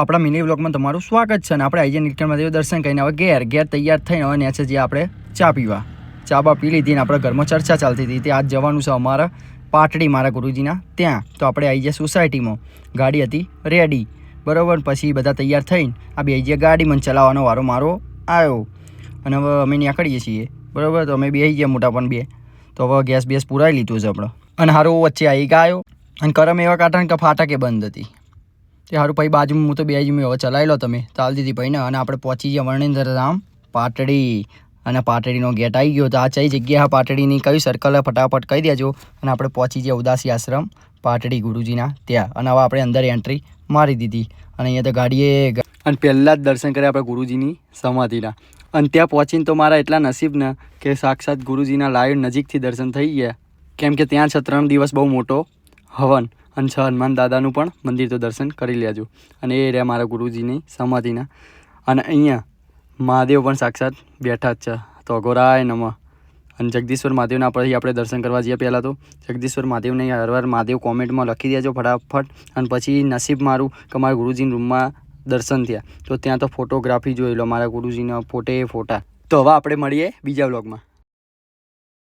આપણા મિની વ્લોગમાં તમારું સ્વાગત છે. અને આપણે આઈ નીલકંઠ મહાદેવ દર્શન કરીને હવે ઘેર તૈયાર થઈને હવે નેચે જઈએ આપણે ચા પીવા. ચા બા પી લીધી ને આપણે ઘરમાં ચર્ચા ચાલતી હતી તે આજ જવાનું છે અમારા પાટડી મારા ગુરુજીના ત્યાં. તો આપણે આવી ગયા સોસાયટીમાં, ગાડી હતી રેડી બરાબર. પછી બધા તૈયાર થઈને આ બે ગયા ગાડીમાં ચલાવવાનો વારો મારો આવ્યો અને હવે અમે નીકળીએ છીએ બરાબર. તો અમે બે આવી ગયા મોટા પણ બે. તો હવે ગેસ પુરાઈ લીધું છે આપણે. અને હારું વચ્ચે આવી ગયો અને કરમ એવા કાંટા કે ફાટકે બંધ હતી તે સારું. પછી બાજુમાં હું તો બે મેં હવે ચલાવી લો તમે ચાલ દીધી પછી ને. અને આપણે પહોંચી ગયા વર્ણેન્દ્ર ધામ પાટડી. અને પાટડીનો ગેટ આવી ગયો. તો આ કઈ જગ્યા પાટડીની કયું સર્કલ ફટાફટ કહી દેજો. અને આપણે પહોંચી ગયા ઉદાસી આશ્રમ પાટડી ગુરુજીના ત્યાં. અને હવે આપણે અંદર એન્ટ્રી મારી દીધી. અને અહીંયા તો ગાડીએ અને પહેલાં જ દર્શન કર્યા આપણે ગુરુજીની સમાધિના. અને ત્યાં પહોંચીને તો મારા એટલા નસીબ ને કે સાક્ષાત ગુરુજીના લાઈવ નજીકથી દર્શન થઈ ગયા. કેમ કે ત્યાં 3 દિવસ બહુ મોટો હવન અને હનુમાન દાદાનું પણ મંદિર તો દર્શન કરી લેજો. અને એ રહ્યા મારા ગુરુજીની સમાધિના. અને અહીંયા મહાદેવ પણ સાક્ષાત બેઠા જ છે. તો અઘોરાય નમઃ. અને જગદીશ્વર મહાદેવના આપણે દર્શન કરવા જઈએ. પહેલાં તો જગદીશ્વર મહાદેવને હર મહાદેવ કોમેન્ટમાં લખી દેજો ફટાફટ. અને પછી નસીબ મારું કે મારા ગુરુજીના રૂમમાં દર્શન થયા. તો ત્યાં તો ફોટોગ્રાફી જોઈ લો મારા ગુરુજીના ફોટા. તો હવે આપણે મળીએ બીજા વ્લોગમાં.